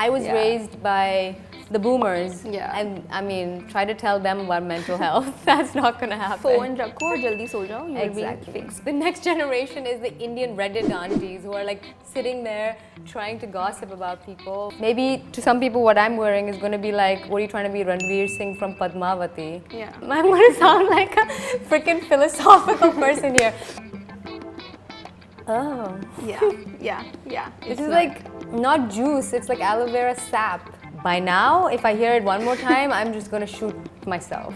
I was raised by the boomers. Yeah. And I mean, try to tell them about mental health. That's not going to happen. Phone rakho, jaldi so jao. You will be Exactly. fixed. The next generation is the Indian Reddit aunties who are like sitting there trying to gossip about people. Maybe to some people what I'm wearing is going to be like, what are you trying to be, Ranveer Singh from Padmavati? Yeah. I'm going to sound like a freaking philosophical person here. Oh. Yeah. This is like not juice, it's like aloe vera sap. By now, if I hear it one more time, I'm just going to shoot myself.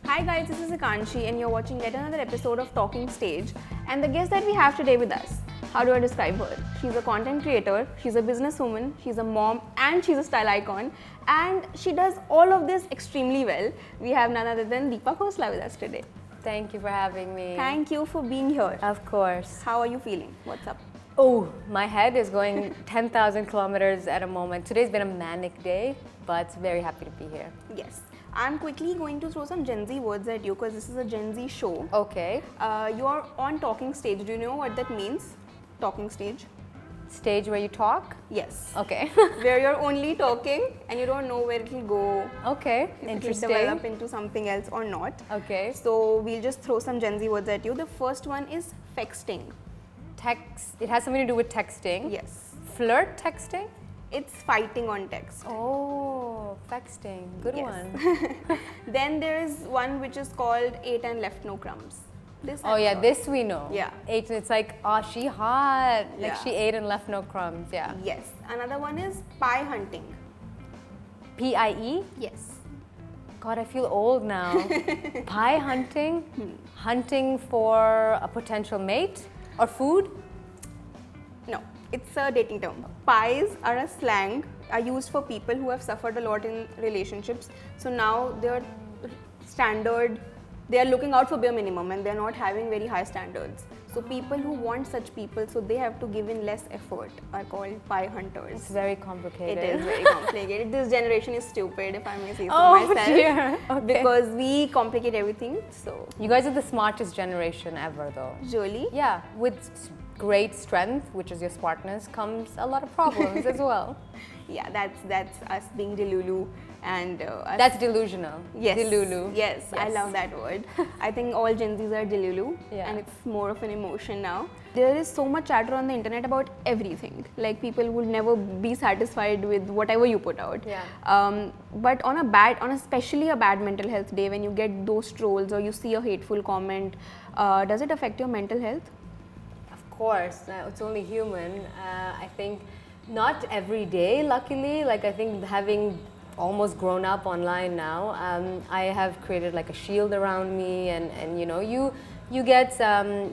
Hi guys, this is Ekanshi and you're watching yet another episode of Talking Stage. And the guest that we have today with us, how do I describe her? She's a content creator, she's a businesswoman, she's a mom, and she's a style icon. And she does all of this extremely well. We have none other than Diipa Khosla with us today. Thank you for having me. Thank you for being here. Of course. How are you feeling? What's up? Oh, my head is going 10,000 kilometers at a moment. Today's been a manic day, but very happy to be here. Yes. I'm quickly going to throw some Gen Z words at you because this is a Gen Z show. Okay. You're on Talking Stage. Do you know what that means? Talking Stage? Stage where you talk? Yes. Okay. Where you're only talking and you don't know where it will go. Okay. If Interesting. it will develop into something else or not. Okay. So we'll just throw some Gen Z words at you. The first one is fexting. Text. It has something to do with texting. Yes. Flirt texting? It's fighting on text. Oh, texting. Good Yes. one. Then there is one which is called ate and left no crumbs. This Oh I'm yeah, sure. this we know. Yeah. Ate, it's like, oh, she hot. Like Yeah. she ate and left no crumbs. Yeah. Yes. Another one is pie hunting. P-I-E? Yes. God, I feel old now. Pie hunting? Hunting for a potential mate or food? No, it's a dating term. Pies are a slang, are used for people who have suffered a lot in relationships. So now they're standard, they are looking out for bare minimum and they're not having very high standards. So people who want such people, so they have to give in less effort, are called pie hunters. It's very complicated. It is very complicated. This generation is stupid, if I may say so Oh myself. dear. Okay. Because we complicate everything. So, You guys are the smartest generation ever though. Jolie. Yeah, with great strength, which is your smartness, comes a lot of problems as well. Yeah, that's us being delulu and us. That's delusional. Yes. Delulu. Yes, I love that word. I think all Gen Zs are delulu Yeah. and it's more of an emotion now. There is so much chatter on the internet about everything. Like people will never be satisfied with whatever you put out. Yeah. But on especially a bad mental health day, when you get those trolls or you see a hateful comment, does it affect your mental health? Of course, it's only human. I think not every day, luckily. Like I think having almost grown up online now, I have created like a shield around me, and you know, you get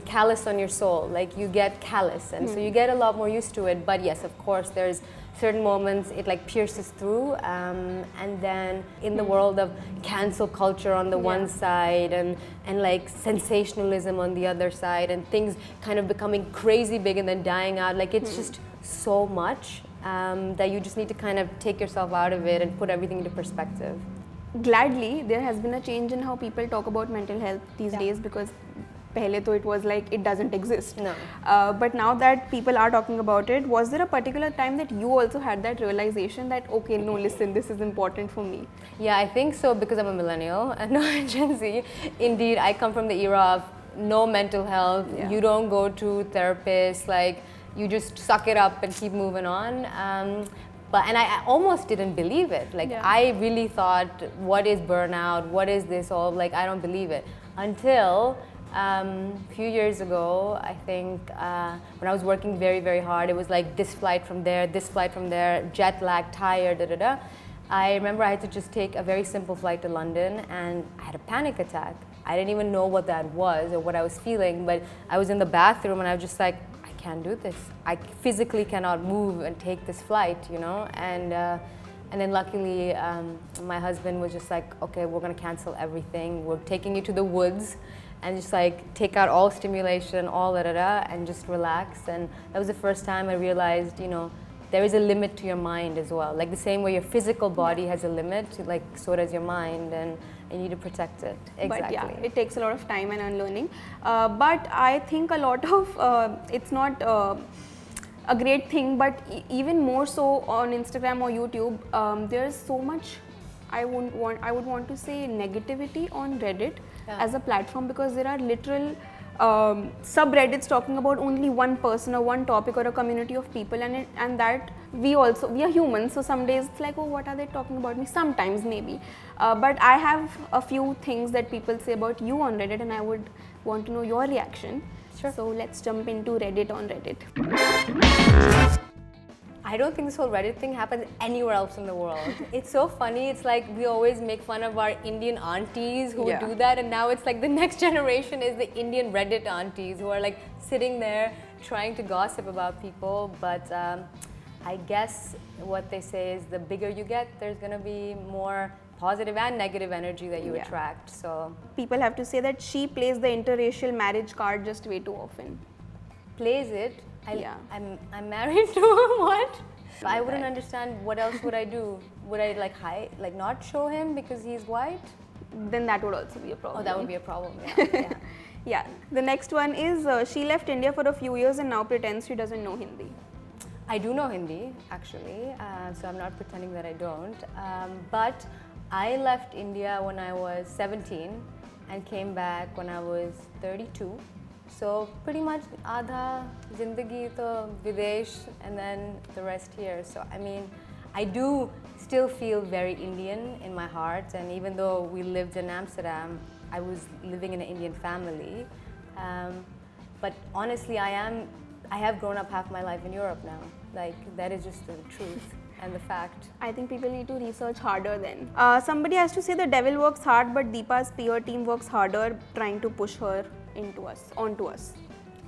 callous on your soul, like you get callous, and so you get a lot more used to it. But yes, of course, there's certain moments it like pierces through, and then in the world of cancel culture on the one side and like sensationalism on the other side, and things kind of becoming crazy big and then dying out, like it's just so much that you just need to kind of take yourself out of it and put everything into perspective. Gladly, there has been a change in how people talk about mental health these days, because pehle to it was like it doesn't exist. No. But now that people are talking about it, was there a particular time that you also had that realization that, okay, no, listen, this is important for me? Yeah, I think so, because I'm a millennial and not a Gen Z. Indeed, I come from the era of no mental health. Yeah. You don't go to therapists, like you just suck it up and keep moving on. And I almost didn't believe it. Like I really thought, what is burnout? What is this all? Like I don't believe it until a few years ago. I think when I was working very, very hard, it was like this flight from there, jet lag, tired, da da da. I remember I had to just take a very simple flight to London, and I had a panic attack. I didn't even know what that was or what I was feeling, but I was in the bathroom and I was just like, I can't do this. I physically cannot move and take this flight, you know? And then luckily, my husband was just like, okay, we're gonna cancel everything. We're taking you to the woods and just like take out all stimulation, all da-da-da, and just relax. And that was the first time I realized, you know, there is a limit to your mind as well. Like the same way your physical body has a limit, like so does your mind, and you need to protect it. Exactly. But yeah, it takes a lot of time and unlearning. But I think a lot of, it's not a great thing, but even more so on Instagram or YouTube, there's so much, I would want to say, negativity on Reddit as a platform, because there are literal subreddits talking about only one person or one topic or a community of people, and that we are humans, so some days it's like, oh, what are they talking about me? Sometimes maybe, but I have a few things that people say about you on Reddit, and I would want to know your reaction. Sure. So let's jump into Reddit on Reddit. I don't think this whole Reddit thing happens anywhere else in the world. It's so funny. It's like we always make fun of our Indian aunties who would do that, and now it's like the next generation is the Indian Reddit aunties who are like sitting there trying to gossip about people. But I guess what they say is the bigger you get, there's going to be more positive and negative energy that you attract. So people have to say that she plays the interracial marriage card just way too often. Plays it? I'm married to him. What? I wouldn't understand. What else would I do? Would I like hide, like not show him because he's white? Then that would also be a problem. Oh, that would be a problem. Yeah. Yeah. The next one is she left India for a few years and now pretends she doesn't know Hindi. I do know Hindi actually, so I'm not pretending that I don't. But I left India when I was 17 and came back when I was 32. So pretty much adha zindagi to Videsh and then the rest here. So I mean, I do still feel very Indian in my heart, and even though we lived in Amsterdam, I was living in an Indian family. But honestly, I have grown up half my life in Europe now. Like, that is just the truth and the fact. I think people need to research harder then. Somebody has to say the devil works hard, but Deepa's PR team works harder trying to push her onto us.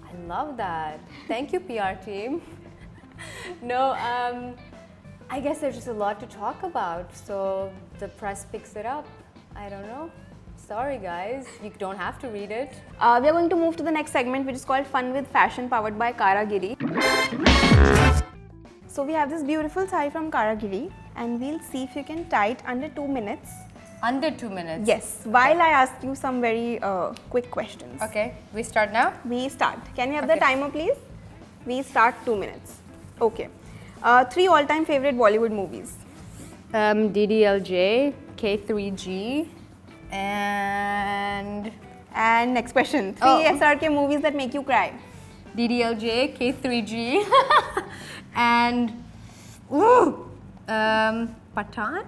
I love that. Thank you, PR team. No, I guess there's just a lot to talk about, so the press picks it up. I don't know. Sorry guys, you don't have to read it. We are going to move to the next segment, which is called Fun with Fashion, powered by Karagiri. So we have this beautiful saree from Karagiri, and we'll see if you can tie it under 2 minutes. Under 2 minutes? Yes, while I ask you some very quick questions. Okay, we start now? We start. Can you have the timer, please? We start 2 minutes. Okay. 3 all-time favorite Bollywood movies. DDLJ, K3G, and next question. 3 SRK movies that make you cry. DDLJ, K3G, and Pathan.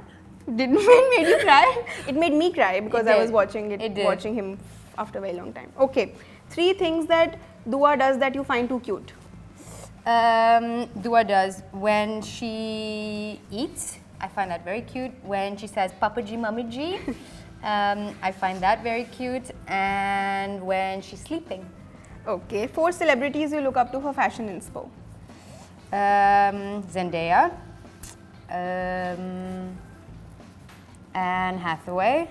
Didn't it made you cry? It made me cry because I was watching watching him after a very long time. Okay, 3 things that Dua does that you find too cute. Dua does when she eats. I find that very cute. When she says Papaji, Mamiji, I find that very cute. And when she's sleeping. Okay, 4 celebrities you look up to for fashion inspo. Zendaya, Anne Hathaway,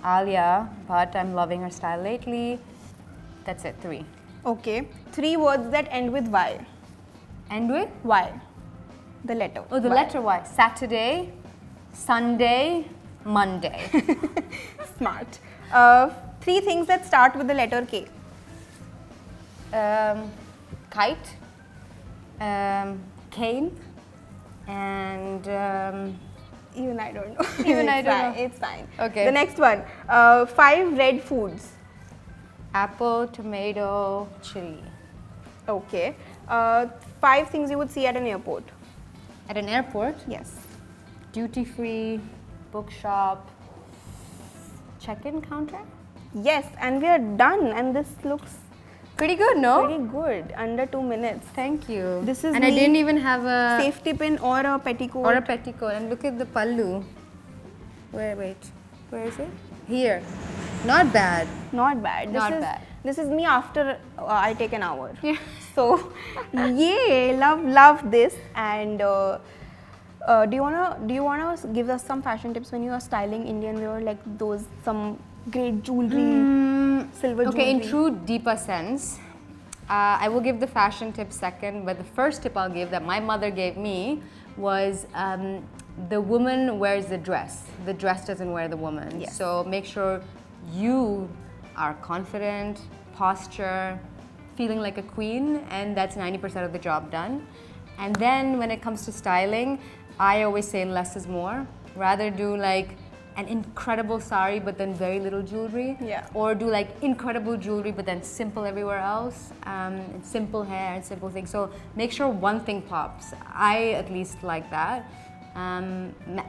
Alia, but I'm loving her style lately. That's it, 3. Okay, 3 words that end with Y. End with? Y. The letter. Oh, the letter Y. Saturday, Sunday, Monday. Smart. 3 things that start with the letter K. Kite, cane, and even I don't know. Even I don't know. It's fine. Okay. The next one. 5 red foods. Apple, tomato, chili. Okay. 5 things you would see at an airport. At an airport? Yes. Duty free, bookshop, check-in counter? Yes, and we are done, and this looks pretty good, no? pretty good. Under 2 minutes. Thank you. This is and I didn't even have a safety pin or a petticoat. Or a petticoat. And look at the pallu. Wait, where is it? Here. Not bad. Not bad. Not bad. This is me after I take an hour. Yeah. So, yay! Love this. And do you wanna give us some fashion tips when you are styling Indian wear, like those some great jewelry, silver jewelry? Okay, in true Deepa sense, I will give the fashion tip second, but the first tip I'll give that my mother gave me was the woman wears the dress. The dress doesn't wear the woman. Yes. So make sure you are confident, posture, feeling like a queen, and that's 90% of the job done. And then when it comes to styling, I always say less is more. Rather do like an incredible sari but then very little jewelry, or do like incredible jewelry but then simple everywhere else, and simple hair and simple things. So make sure one thing pops. I at least like that.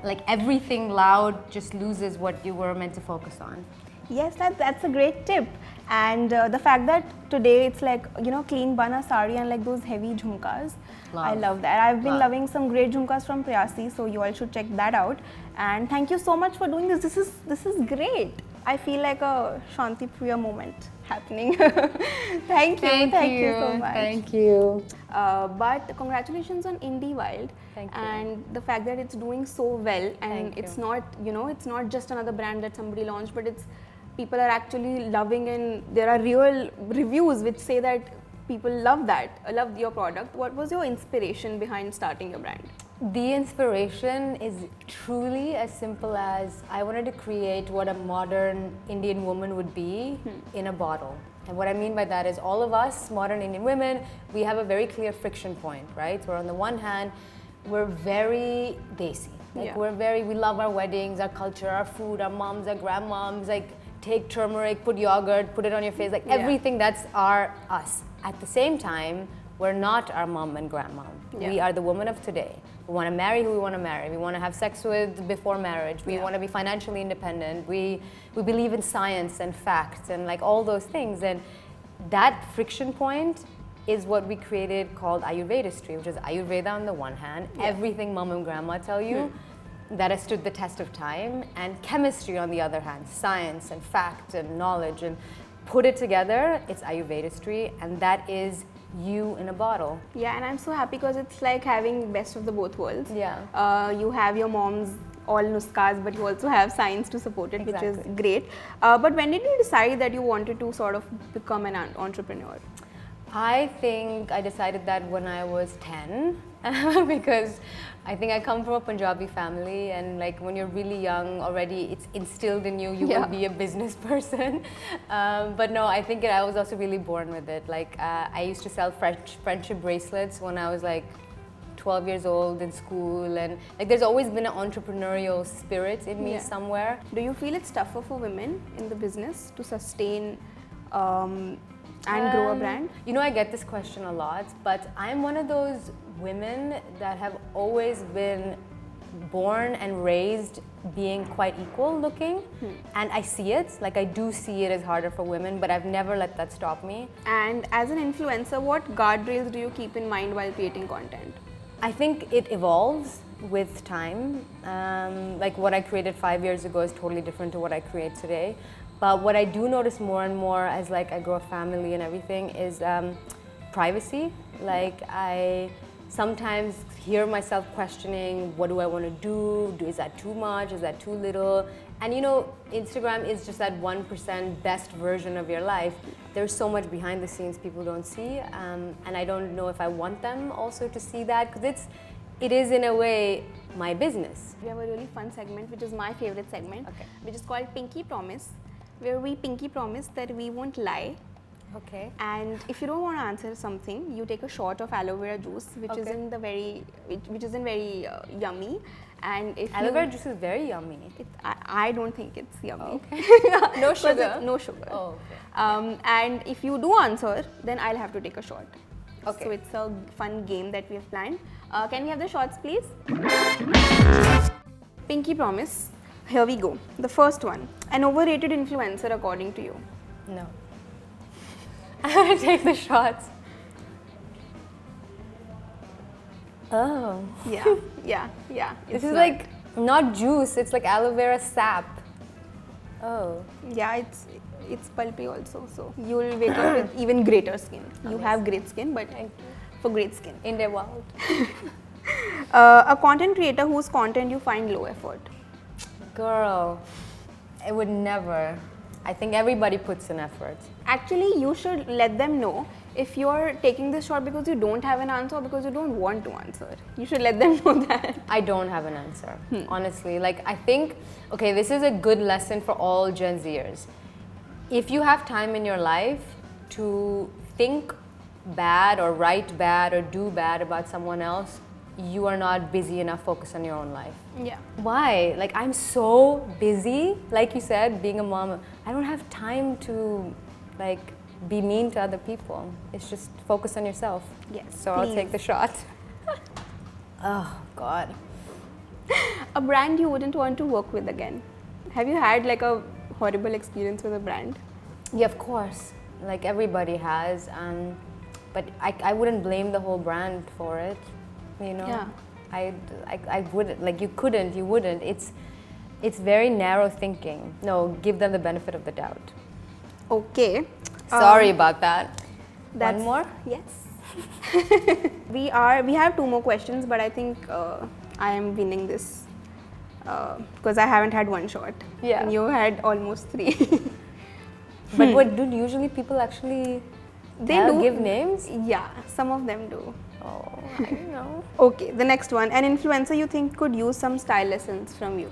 Like everything loud just loses what you were meant to focus on. Yes, that's a great tip. And the fact that today it's like, you know, clean bana sari and like those heavy jhumkas. I love that. I've been loving some great jhumkas from Priyasi, so you all should check that out. And thank you so much for doing this. This is great. I feel like a Shanti Priya moment happening. Thank you so much. Thank you. But congratulations on Inde Wild. Thank you. And the fact that it's doing so well, and it's not, you know, it's not just another brand that somebody launched, but it's people are actually loving, and there are real reviews which say that people love your product. What was your inspiration behind starting your brand? The inspiration is truly as simple as I wanted to create what a modern Indian woman would be in a bottle. And what I mean by that is all of us modern Indian women, we have a very clear friction point, right? Where on the one hand, we're very desi. Like we love our weddings, our culture, our food, our moms, our grandmoms, like take turmeric, put yogurt, put it on your face, like everything that's us. At the same time, we're not our mom and grandmom. We are the woman of today. We want to marry who we want to marry. We want to have sex with before marriage. We want to be financially independent. We believe in science and facts and like all those things. And that friction point is what we created called Ayurvedistry, which is Ayurveda on the one hand, everything mom and grandma tell you that has stood the test of time, and chemistry on the other hand, science and fact and knowledge, and put it together, it's Ayurvedistry, and that is you in a bottle. Yeah, and I'm so happy because it's like having best of the both worlds. Yeah. You have your mom's all nuskas, but you also have science to support it, which is great. But when did you decide that you wanted to sort of become an entrepreneur? I think I decided that when I was 10 because I think I come from a Punjabi family, and like when you're really young already it's instilled in you will be a business person. But no, I think I was also really born with it. Like I used to sell friendship bracelets when I was like 12 years old in school, and like there's always been an entrepreneurial spirit in me somewhere. Do you feel it's tougher for women in the business to sustain and grow a brand? You know, I get this question a lot, but I'm one of those women that have always been born and raised being quite equal looking, and I see it, like I do see it as harder for women, but I've never let that stop me. And as an influencer, what guardrails do you keep in mind while creating content? I think it evolves with time. Like what I created 5 years ago is totally different to what I create today. But what I do notice more and more as like I grow a family and everything is privacy. Like I sometimes hear myself questioning, what do I want to do? Is that too much? Is that too little? And you know, Instagram is just that 1% best version of your life. There's so much behind the scenes people don't see, and I don't know if I want them also to see that, because it is in a way my business. We have a really fun segment, which is my favorite segment, which is called Pinky Promise, where we pinky promise that we won't lie. Okay. And if you don't want to answer something, you take a shot of aloe vera juice, which isn't very yummy. And if aloe vera juice is very yummy. I don't think it's yummy. Okay. No sugar. No sugar. Oh, okay. And if you do answer, then I'll have to take a shot. Okay. So it's a fun game that we have planned. Can we have the shots, please? Pinky promise. Here we go. The first one. An overrated influencer according to you? No. I'm gonna take the shots. Oh. Yeah. This is like not juice, it's like aloe vera sap. Oh. Yeah, it's pulpy also, so you'll wake up with even greater skin. You have great skin, but for great skin. Inde Wild. A content creator whose content you find low effort? Girl, it would never. I think everybody puts in effort. Actually, you should let them know if you're taking this shot because you don't have an answer or because you don't want to answer. You should let them know that. I don't have an answer, honestly. Like, I think, okay, this is a good lesson for all Gen Zers. If you have time in your life to think bad or write bad or do bad about someone else, you are not busy enough focused on your own life. Yeah. Why? Like, I'm so busy, like you said, being a mom. I don't have time to like be mean to other people. It's just focus on yourself. Yes, So I'll take the shot. Oh God. A brand you wouldn't want to work with again. Have you had like a horrible experience with a brand? Yeah, of course. Like everybody has. But I wouldn't blame the whole brand for it. You know. Yeah. I wouldn't. Like you wouldn't. It's very narrow thinking. No, give them the benefit of the doubt. Okay. Sorry about that. That's, One more? Yes. We have 2 more questions, but I think I am winning this because I haven't had one shot. Yeah. And you had almost 3. But what do usually people actually give names? Yeah, some of them do. Oh, I don't know. Okay, the next one. An influencer you think could use some style lessons from you?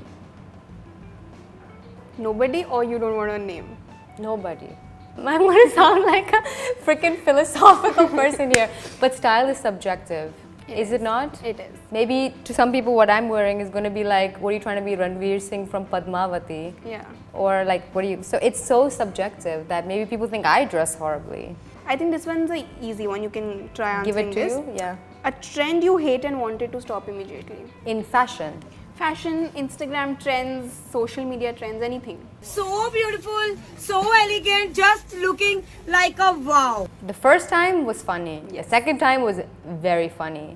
Nobody, or you don't want to name? Nobody. I'm going to sound like a freaking philosophical person here. But style is subjective. Is it not? It is. Maybe to some people what I'm wearing is going to be like, what are you trying to be, Ranveer Singh from Padmavati? Yeah. Or like, what are you... So it's so subjective that maybe people think I dress horribly. I think this one's an easy one. You can try answering Give it to this. you? Yeah. A trend you hate and wanted to stop immediately. In fashion. Fashion, Instagram trends, social media trends, anything. So beautiful, so elegant, just looking like a wow. The first time was funny. The second time was very funny.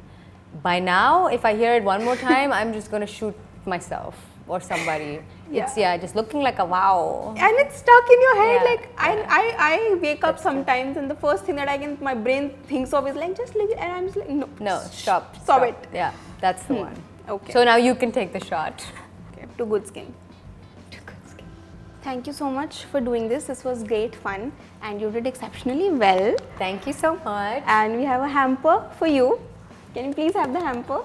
By now, if I hear it one more time, I'm just going to shoot myself or somebody. Yeah. It's just looking like a wow. And it's stuck in your head. Yeah, Like I wake up sometimes and the first thing that my brain thinks of is like, just leave it. And I'm just like, no. No, stop. it. Yeah, that's the one. Okay. So now you can take the shot. Okay, to good skin. Thank you so much for doing this. This was great fun and you did exceptionally well. Thank you so much. And we have a hamper for you. Can you please have the hamper?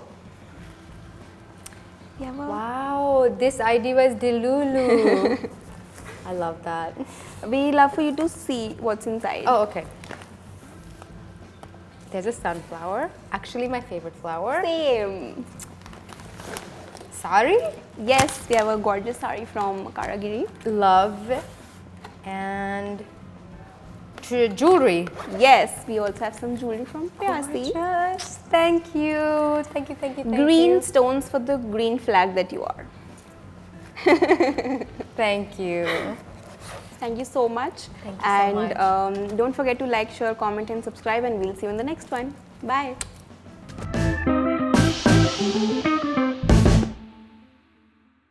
Wow, this iDiva is Delulu. I love that. We love for you to see what's inside. Oh, okay. There's a sunflower. Actually, my favorite flower. Same. Saree? Yes, we have a gorgeous saree from Karagiri. Love. And jewelry. Yes, we also have some jewelry from Pyasi. Gorgeous. Thank you. Thank you, thank you, thank Green you. stones for the green flag that you are. Thank you. Thank you so much. Thank you so much. And don't forget to like, share, comment and subscribe and we'll see you in the next one. Bye.